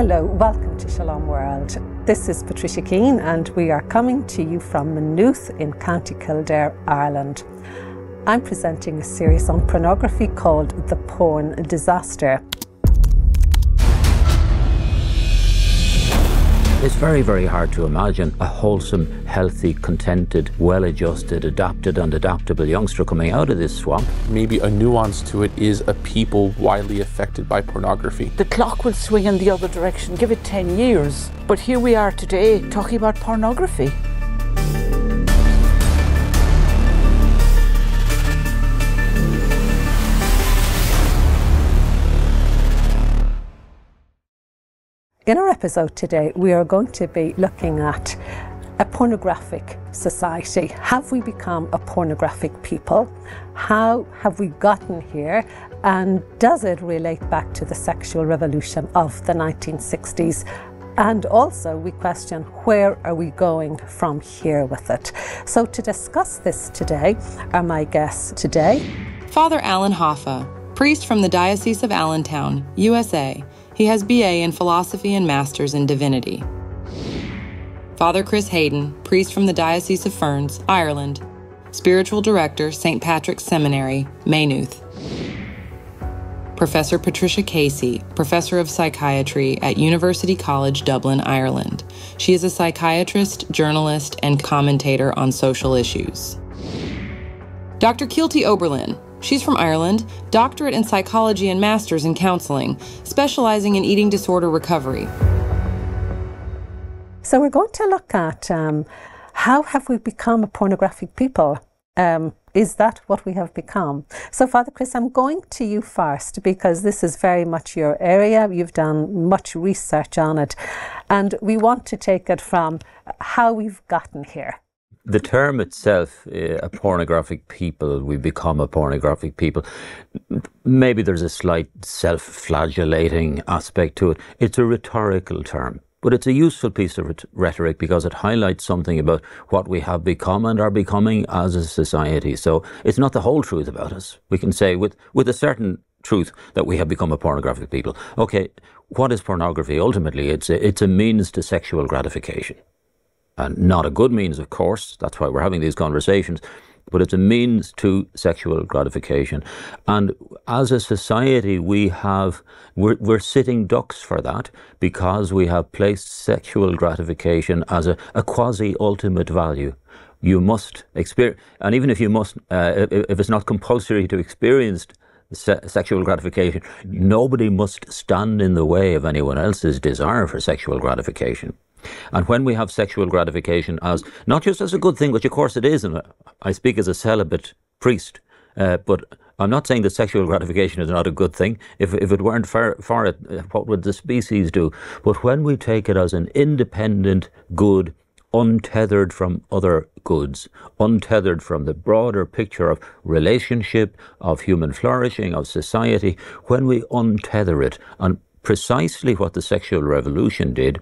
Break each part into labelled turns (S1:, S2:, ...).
S1: Hello, welcome to Shalom World. This is Patricia Keane and we are coming to you from Maynooth in County Kildare, Ireland. I'm presenting a series on pornography called The Porn Disaster.
S2: It's very, very hard to imagine a wholesome, healthy, contented, well-adjusted, adapted and adaptable youngster coming out of this swamp.
S3: Maybe a nuance to it is a people widely affected by pornography.
S4: The clock will swing in the other direction, give it 10 years. But here we are today talking about pornography.
S1: In our episode today, we are going to be looking at a pornographic society. Have we become a pornographic people? How have we gotten here? And does it relate back to the sexual revolution of the 1960s? And also we question, where are we going from here with it? So to discuss this today are my guests today.
S5: Father Alan Hoffa, priest from the Diocese of Allentown, USA. He has BA in Philosophy and Masters in Divinity. Father Chris Hayden, priest from the Diocese of Ferns, Ireland. Spiritual Director, St. Patrick's Seminary, Maynooth. Professor Patricia Casey, Professor of Psychiatry at University College Dublin, Ireland. She is a psychiatrist, journalist, and commentator on social issues. Dr. Kielty Oberlin. She's from Ireland, doctorate in psychology and master's in counseling, specializing in eating disorder recovery.
S1: So we're going to look at how have we become a pornographic people? Is that what we have become? So Father Chris, I'm going to you first because this is very much your area. You've done much research on it and we want to take it from how we've gotten here.
S2: The term itself, a pornographic people, we become a pornographic people, maybe there's a slight self-flagellating aspect to it. It's a rhetorical term, but it's a useful piece of rhetoric because it highlights something about what we have become and are becoming as a society. So it's not the whole truth about us. We can say with a certain truth that we have become a pornographic people. Okay, what is pornography? Ultimately, it's a means to sexual gratification. And not a good means, of course, that's why we're having these conversations, but it's a means to sexual gratification. And as a society, we're sitting ducks for that because we have placed sexual gratification as a quasi-ultimate value. You must experience, and even if you must, if it's not compulsory to experience sexual gratification, nobody must stand in the way of anyone else's desire for sexual gratification. And when we have sexual gratification as, not just as a good thing, which of course it is, and I speak as a celibate priest, but I'm not saying that sexual gratification is not a good thing. If it weren't for it, what would the species do? But when we take it as an independent good, untethered from other goods, untethered from the broader picture of relationship, of human flourishing, of society, when we untether it, and precisely what the sexual revolution did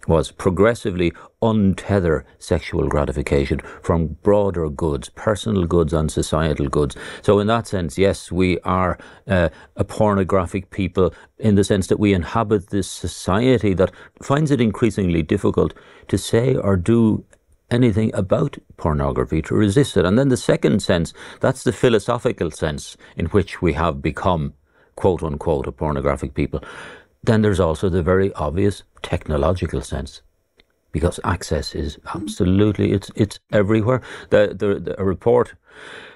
S2: was progressively untether sexual gratification from broader goods, personal goods and societal goods. So in that sense, yes, we are a pornographic people in the sense that we inhabit this society that finds it increasingly difficult to say or do anything about pornography, to resist it. And then the second sense, that's the philosophical sense in which we have become, quote unquote, a pornographic people. Then there's also the very obvious technological sense, because access is absolutely, it's everywhere. A report,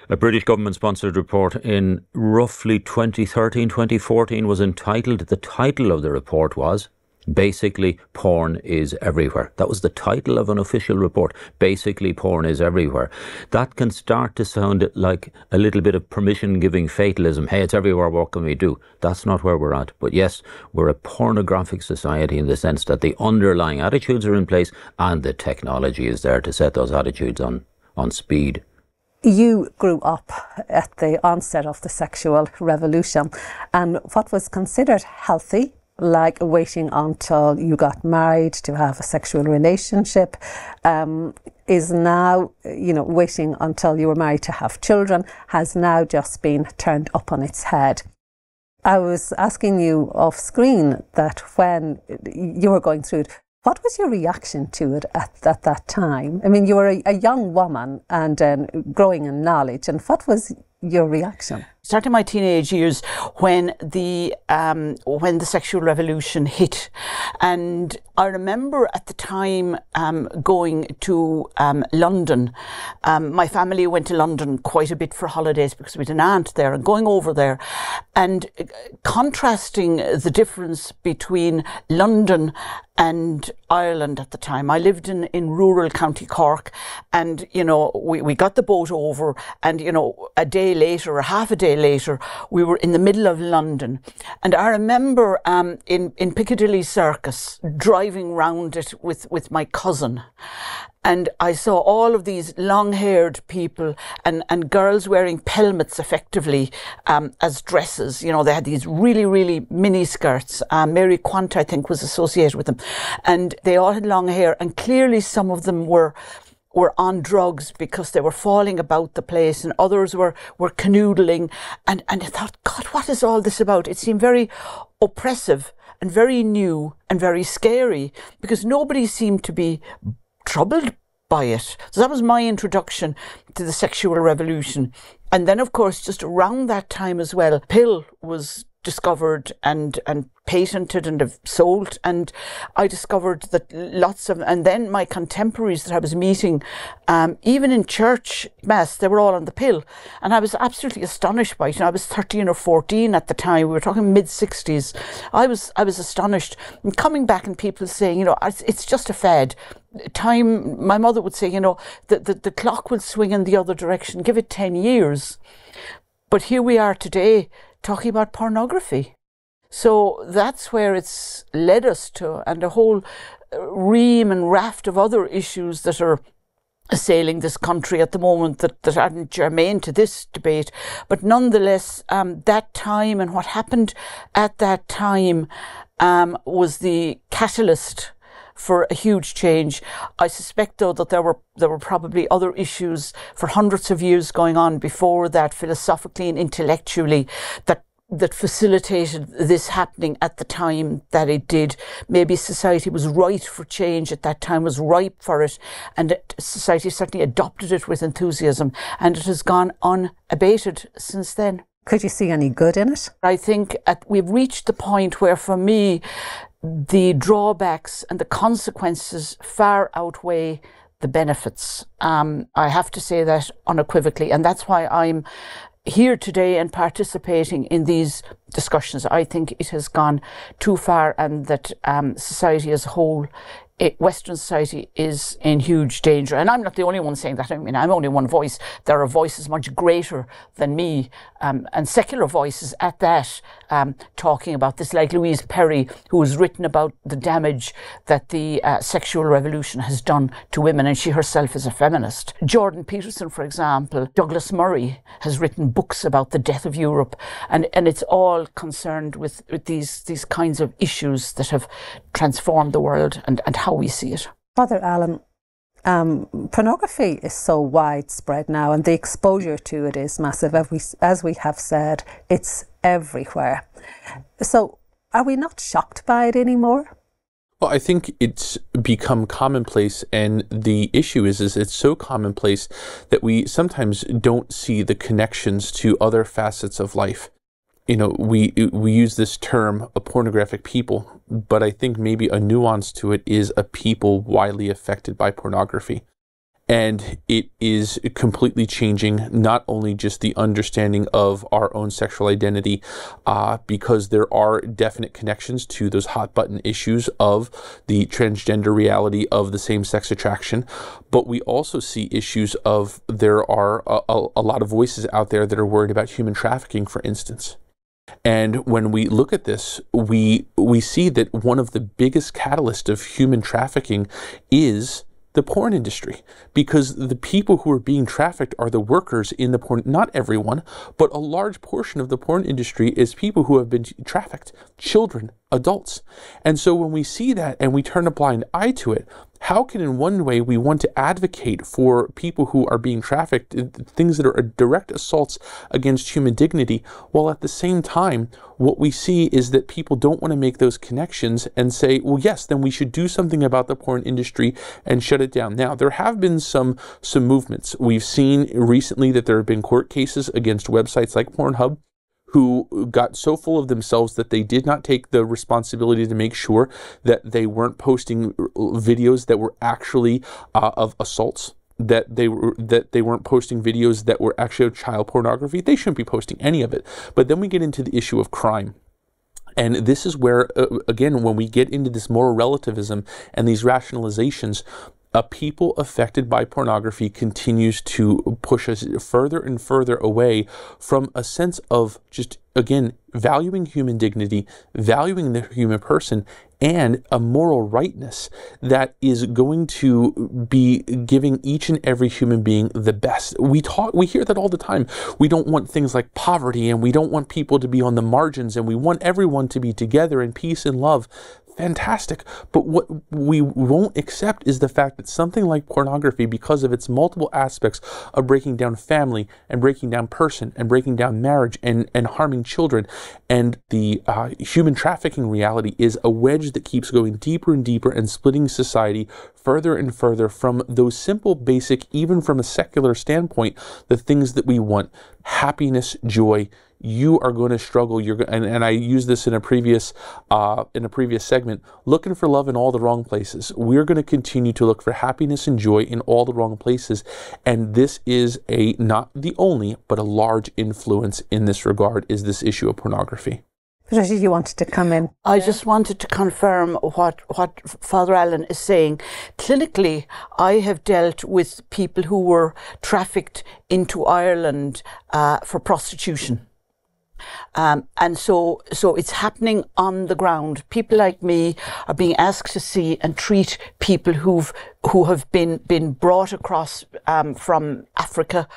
S2: a British government-sponsored report in roughly 2013, 2014 was entitled, the title of the report was, basically, porn is everywhere. That was the title of an official report. Basically, porn is everywhere. That can start to sound like a little bit of permission-giving fatalism. Hey, it's everywhere, what can we do? That's not where we're at. But yes, we're a pornographic society in the sense that the underlying attitudes are in place and the technology is there to set those attitudes on speed.
S1: You grew up at the onset of the sexual revolution, and what was considered healthy, like waiting until you got married to have a sexual relationship, is now, waiting until you were married to have children, has now just been turned up on its head. I was asking you off screen that when you were going through it, what was your reaction to it at that time? I mean, you were a young woman and growing in knowledge, and what was your reaction?
S4: Starting my teenage years, when the sexual revolution hit, and I remember at the time going to London. My family went to London quite a bit for holidays because we had an aunt there, and going over there and contrasting the difference between London and Ireland at the time. I lived in rural County Cork, and we got the boat over, and a day later or half a day later we were in the middle of London. And I remember in Piccadilly Circus driving round it with my cousin, and I saw all of these long-haired people and girls wearing pelmets effectively as dresses. They had these really, really mini skirts. Mary Quant, I think, was associated with them. And they all had long hair, and clearly some of them were on drugs because they were falling about the place, and others were canoodling. And I thought, God, what is all this about? It seemed very oppressive and very new and very scary because nobody seemed to be troubled by it. So that was my introduction to the sexual revolution. And then, of course, just around that time as well, pill was discovered and patented and sold, and I discovered that and then my contemporaries that I was meeting, even in church mass, they were all on the pill, and I was absolutely astonished by it. I was 13 or 14 at the time. We were talking mid-60s. I was astonished, and coming back and people saying, it's just a fad. Time, my mother would say, the clock will swing in the other direction. Give it 10 years. But here we are today talking about pornography. So that's where it's led us to, and a whole ream and raft of other issues that are assailing this country at the moment that aren't germane to this debate. But nonetheless, that time and what happened at that time was the catalyst for a huge change. I suspect, though, that there were probably other issues for hundreds of years going on before that, philosophically and intellectually, that facilitated this happening at the time that it did. Maybe society was right for change at that time, was ripe for it, and society certainly adopted it with enthusiasm, and it has gone unabated since then.
S1: Could you see any good in it?
S4: I think we've reached the point where, for me, the drawbacks and the consequences far outweigh the benefits. I have to say that unequivocally, and that's why I'm here today and participating in these discussions. I think it has gone too far, and that society as a whole, Western society, is in huge danger. And I'm not the only one saying that. I mean, I'm only one voice. There are voices much greater than me, and secular voices at that, talking about this, like Louise Perry, who has written about the damage that the sexual revolution has done to women, and she herself is a feminist. Jordan Peterson, for example, Douglas Murray has written books about the death of Europe, and it's all concerned with these kinds of issues that have transformed the world and how we see it.
S1: Father Alan, pornography is so widespread now, and the exposure to it is massive. As we have said, it's everywhere. So are we not shocked by it anymore?
S3: Well, I think it's become commonplace, and the issue is it's so commonplace that we sometimes don't see the connections to other facets of life. We use this term, a pornographic people, but I think maybe a nuance to it is a people widely affected by pornography. And it is completely changing not only just the understanding of our own sexual identity, because there are definite connections to those hot button issues of the transgender reality of the same-sex attraction, but we also see issues of there are a lot of voices out there that are worried about human trafficking, for instance. And when we look at this, we see that one of the biggest catalysts of human trafficking is the porn industry, because the people who are being trafficked are the workers in the porn. Not everyone, but a large portion of the porn industry is people who have been trafficked, children, adults. And so when we see that and we turn a blind eye to it, how can in one way we want to advocate for people who are being trafficked, things that are direct assaults against human dignity, while at the same time what we see is that people don't want to make those connections and say, well, yes, then we should do something about the porn industry and shut it down. Now, there have been some movements. We've seen recently that there have been court cases against websites like Pornhub, who got so full of themselves that they did not take the responsibility to make sure that they weren't posting videos that were actually of assaults, that they weren't posting videos that were actually of child pornography. They shouldn't be posting any of it. But then we get into the issue of crime. And this is where, again, when we get into this moral relativism and these rationalizations, a people affected by pornography continues to push us further and further away from a sense of just, again, valuing human dignity, valuing the human person, and a moral rightness that is going to be giving each and every human being the best. We hear that all the time. We don't want things like poverty, and we don't want people to be on the margins, and we want everyone to be together in peace and love. Fantastic. But what we won't accept is the fact that something like pornography, because of its multiple aspects of breaking down family and breaking down person and breaking down marriage and harming children, and the human trafficking reality is a wedge that keeps going deeper and deeper and splitting society further and further from those simple, basic, even from a secular standpoint, the things that we want: happiness, joy. You are going to struggle. And I used this in a previous segment. Looking for love in all the wrong places. We're going to continue to look for happiness and joy in all the wrong places, and this is not the only, but a large influence in this regard. Is this issue of pornography?
S1: Patricia, you wanted to come in.
S4: I just wanted to confirm what Father Alan is saying. Clinically, I have dealt with people who were trafficked into Ireland for prostitution. And so it's happening on the ground. People like me are being asked to see and treat people who have been brought across from Africa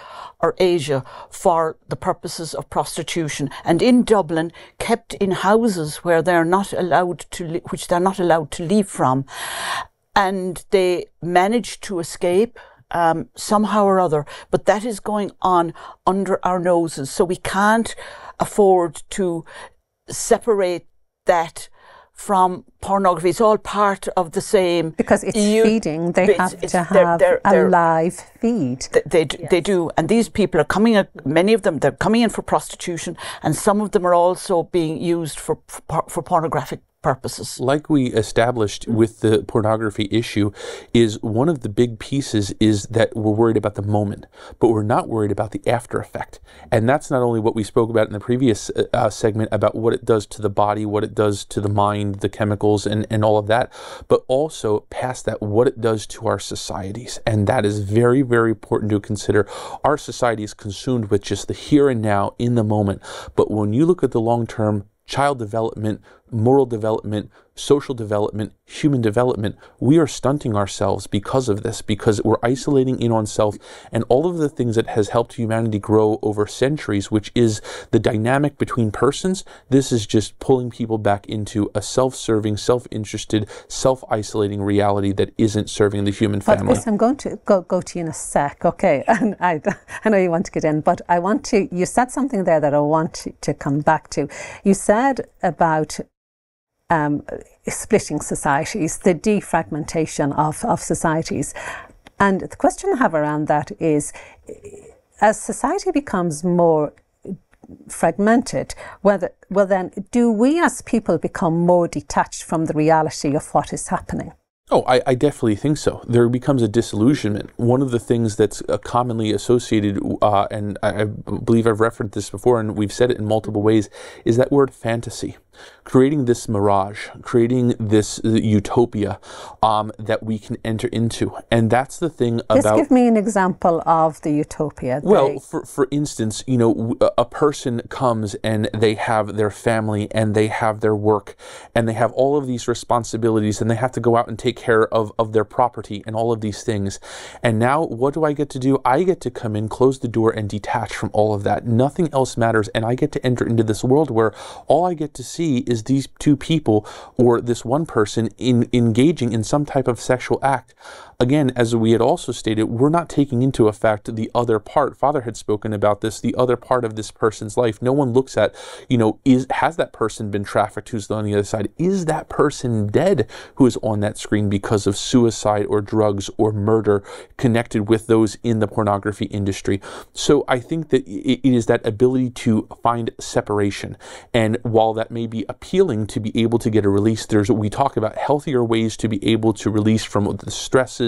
S4: or Asia for the purposes of prostitution, and in Dublin kept in houses where they're not allowed to leave from, and they managed to escape somehow or other, but that is going on under our noses. So we can't afford to separate that from pornography. It's all part of the same.
S1: Because it's feeding. They have to have a live feed.
S4: They do. And these people are coming in, many of them, they're coming in for prostitution, and some of them are also being used for pornographic purposes.
S3: Like we established with the pornography issue, is one of the big pieces is that we're worried about the moment, but we're not worried about the after effect. And that's not only what we spoke about in the previous segment about what it does to the body, what it does to the mind, the chemicals and all of that, but also past that, what it does to our societies. And that is very, very important to consider. Our society is consumed with just the here and now in the moment. But when you look at the long-term child development, moral development, social development, human development, we are stunting ourselves because of this, because we're isolating in on self and all of the things that has helped humanity grow over centuries, which is the dynamic between persons. This is just pulling people back into a self-serving, self-interested, self-isolating reality that isn't serving the human family.
S1: But I'm going to go to you in a sec, okay? And I know you want to get in, but you said something there that I want to come back to. You said about splitting societies, the defragmentation of societies. And the question I have around that is, as society becomes more fragmented, then do we as people become more detached from the reality of what is happening?
S3: Oh, I definitely think so. There becomes a disillusionment. One of the things that's commonly associated, and I believe I've referenced this before, and we've said it in multiple ways, is that word fantasy. Creating this mirage, creating this utopia that we can enter into. And that's the thing about...
S1: Just give me an example of the utopia.
S3: Well, for instance, a person comes and they have their family and they have their work and they have all of these responsibilities and they have to go out and take care of their property and all of these things. And now what do I get to do? I get to come in, close the door, and detach from all of that. Nothing else matters, and I get to enter into this world where all I get to see see is these two people or this one person engaging in some type of sexual act. Again, as we had also stated, we're not taking into effect the other part. Father had spoken about this, the other part of this person's life. No one looks at, has that person been trafficked who's on the other side? Is that person dead who is on that screen because of suicide or drugs or murder connected with those in the pornography industry? So I think that it is that ability to find separation. And while that may be appealing to be able to get a release, we talk about healthier ways to be able to release from the stresses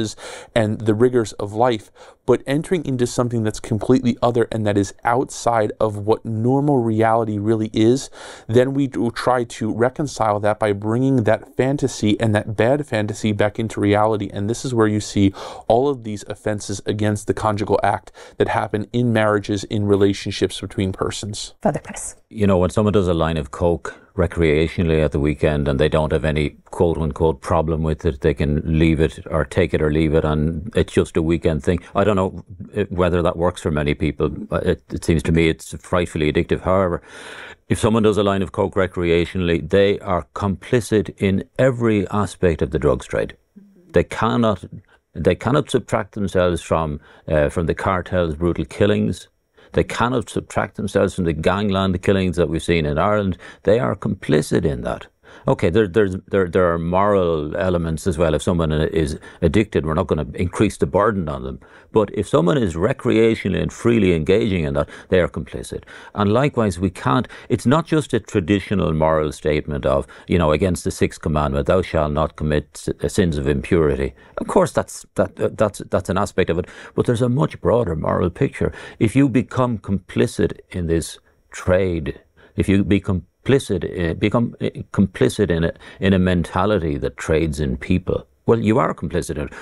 S3: and the rigors of life, but entering into something that's completely other and that is outside of what normal reality really is, then we will try to reconcile that by bringing that fantasy and that bad fantasy back into reality. And this is where you see all of these offenses against the conjugal act that happen in marriages, in relationships between persons.
S1: Father Chris.
S2: When someone does a line of coke recreationally at the weekend and they don't have any quote-unquote problem with it, they can leave it or take it or leave it, and it's just a weekend thing. I don't know whether that works for many people. It seems to me it's frightfully addictive. However, if someone does a line of coke recreationally, they are complicit in every aspect of the drugs trade. They cannot subtract themselves from the cartel's brutal killings. They cannot subtract themselves from the gangland killings that we've seen in Ireland. They are complicit in that. Okay, there are moral elements as well. If someone is addicted, we're not going to increase the burden on them. But if someone is recreationally and freely engaging in that, they are complicit. And likewise, it's not just a traditional moral statement of, against the sixth commandment, thou shalt not commit sins of impurity. Of course, that's an aspect of it. But there's a much broader moral picture. If you become complicit in this trade, if you become complicit in a mentality that trades in people, well, you are complicit in it.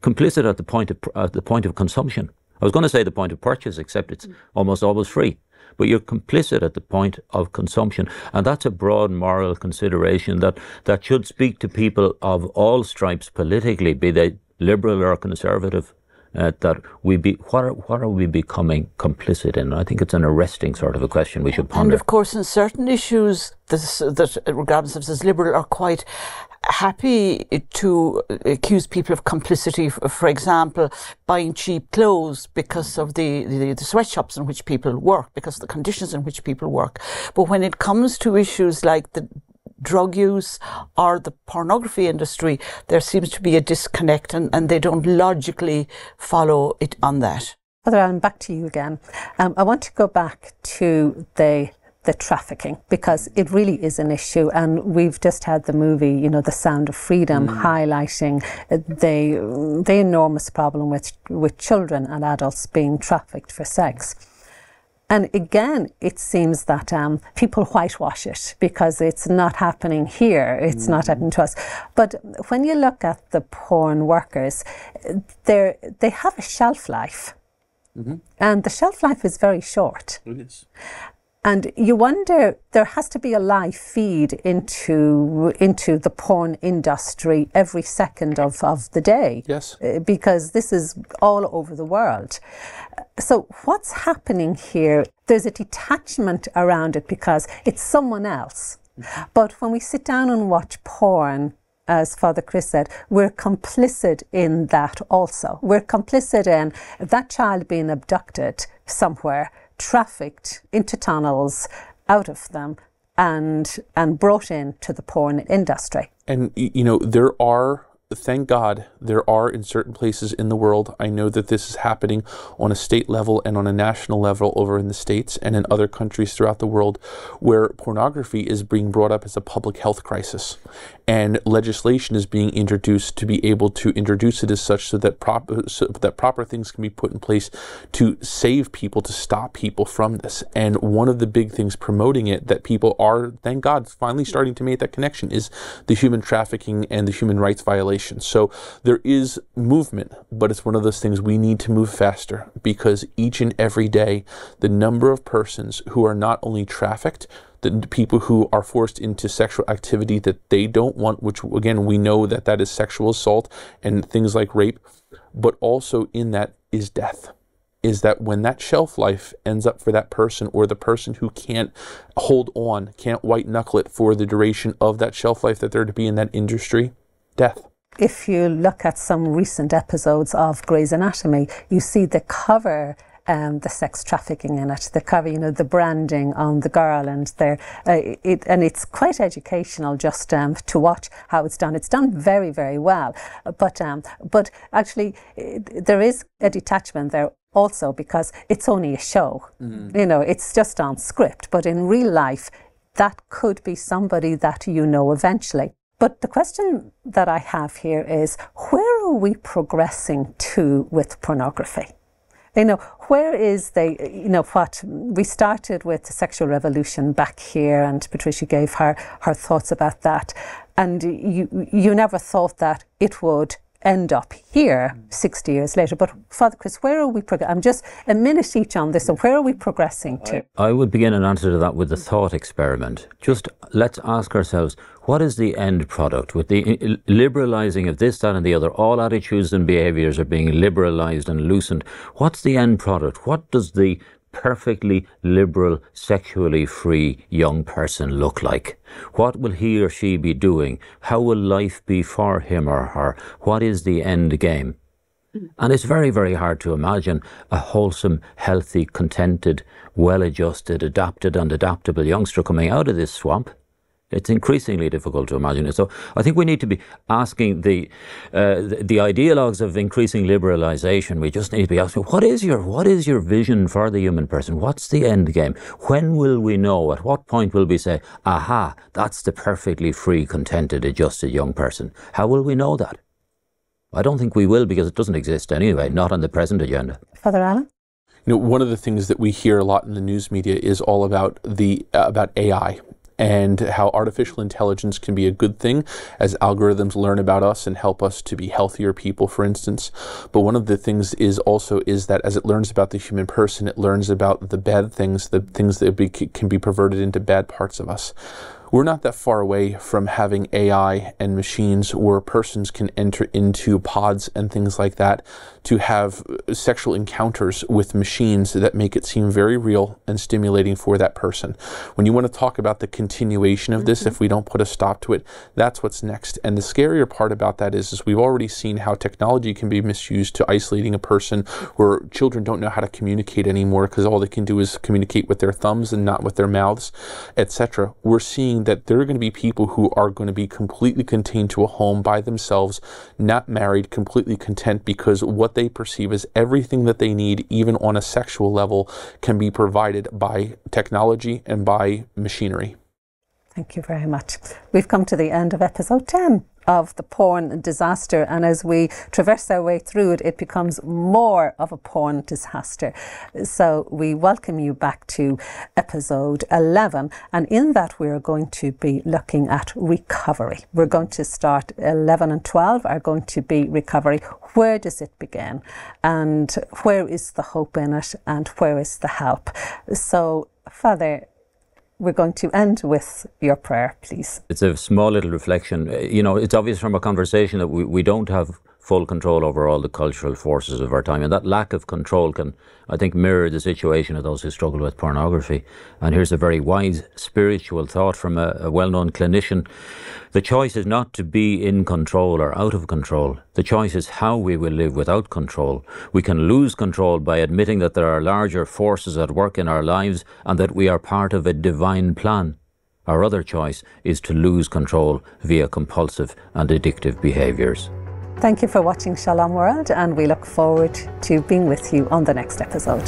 S2: Complicit at the point of consumption. I was going to say the point of purchase, except it's almost always free. But you're complicit at the point of consumption, and that's a broad moral consideration that should speak to people of all stripes politically, be they liberal or conservative. What are we becoming complicit in? I think it's an arresting sort of a question we should ponder.
S4: And of course, in certain issues that regard themselves as liberal are quite happy to accuse people of complicity, for example, buying cheap clothes because of the sweatshops in which people work, because of the conditions in which people work. But when it comes to issues like the drug use or the pornography industry, there seems to be a disconnect, and they don't logically follow it on that.
S1: Father Allen, back to you again. I want to go back to the trafficking, because it really is an issue, and we've just had the movie, The Sound of Freedom, highlighting the enormous problem with children and adults being trafficked for sex. And again, it seems that people whitewash it because it's not happening here, it's not happening to us. But when you look at the porn workers, they have a shelf life. And the shelf life is very short.
S3: It is.
S1: And you wonder, there has to be a live feed into the porn industry every second of the day.
S3: Yes.
S1: Because this is all over the world. So what's happening here? There's a detachment around it because it's someone else. But when we sit down and watch porn, as Father Chris said, we're complicit in that also. We're complicit in that child being abducted somewhere, trafficked into tunnels, out of them, and brought into the porn industry.
S3: And, thank God, there are in certain places in the world, I know that this is happening on a state level and on a national level over in the States and in other countries throughout the world, where pornography is being brought up as a public health crisis. And legislation is being introduced to be able to introduce it as such so that proper things can be put in place to save people, to stop people from this. And one of the big things promoting it that people are, thank God, finally starting to make that connection is the human trafficking and the human rights violations. So there is movement, but it's one of those things we need to move faster, because each and every day, the number of persons who are not only trafficked, the people who are forced into sexual activity that they don't want, which again, we know that is sexual assault and things like rape, but also in that is death. is that when that shelf life ends up for that person, or the person who can't hold on, can't white knuckle it for the duration of that shelf life that they're to be in that industry, death.
S1: If you look at some recent episodes of Grey's Anatomy, you see the cover, the sex trafficking in it, the cover, you know, the branding on the girl, and and it's quite educational just to watch how it's done. It's done very, very well, but actually there is a detachment there also, because it's only a show. You know, it's just on script, but in real life that could be somebody that you know eventually. But the question that I have here is, where are we progressing to with pornography? You know, where is you know, what we started with the sexual revolution back here, and Patricia gave her thoughts about that, and you never thought that it would end up here 60 years later. But Father Chris, where are we I'm just a minute each on this, so where are we progressing to?
S2: I would begin an answer to that with the thought experiment. Just let's ask ourselves, what is the end product? With the liberalizing of this, that and the other, all attitudes and behaviors are being liberalized and loosened. What's the end product? What does the perfectly liberal, sexually free young person look like? What will he or she be doing? How will life be for him or her? What is the end game? And it's very, very hard to imagine a wholesome, healthy, contented, well-adjusted, adapted and adaptable youngster coming out of this swamp. It's increasingly difficult to imagine it. So I think we need to be asking the ideologues of increasing liberalization. We just need to be asking, what is your vision for the human person? What's the end game? When will we know? At what point will we say, aha, that's the perfectly free, contented, adjusted young person? How will we know that? I don't think we will, because it doesn't exist anyway, not on the present agenda.
S1: Father Allen?
S3: You know, one of the things that we hear a lot in the news media is all about about AI. And how artificial intelligence can be a good thing as algorithms learn about us and help us to be healthier people, for instance. But one of the things is that as it learns about the human person, it learns about the bad things, the things that can be perverted into bad parts of us. We're not that far away from having AI and machines where persons can enter into pods and things like that to have sexual encounters with machines that make it seem very real and stimulating for that person. When you want to talk about the continuation of this, if we don't put a stop to it, that's what's next. And the scarier part about that is we've already seen how technology can be misused to isolating a person, where children don't know how to communicate anymore because all they can do is communicate with their thumbs and not with their mouths, etc. We're seeing that there are going to be people who are going to be completely contained to a home by themselves, not married, completely content, because what they perceive as everything that they need, even on a sexual level, can be provided by technology and by machinery.
S1: Thank you very much. We've come to the end of episode 10 of the porn disaster, and as we traverse our way through it, it becomes more of a porn disaster. So we welcome you back to episode 11, and in that we are going to be looking at recovery. We're going to start 11 and 12 are going to be recovery. Where does it begin, and where is the hope in it, and where is the help? So, Father, we're going to end with your prayer, please.
S2: It's a small little reflection. You know, it's obvious from a conversation that we don't have full control over all the cultural forces of our time, and that lack of control can, I think, mirror the situation of those who struggle with pornography. And here's a very wise spiritual thought from a well-known clinician. The choice is not to be in control or out of control. The choice is how we will live without control. We can lose control by admitting that there are larger forces at work in our lives and that we are part of a divine plan. Our other choice is to lose control via compulsive and addictive behaviours.
S1: Thank you for watching Shalom World, and we look forward to being with you on the next episode.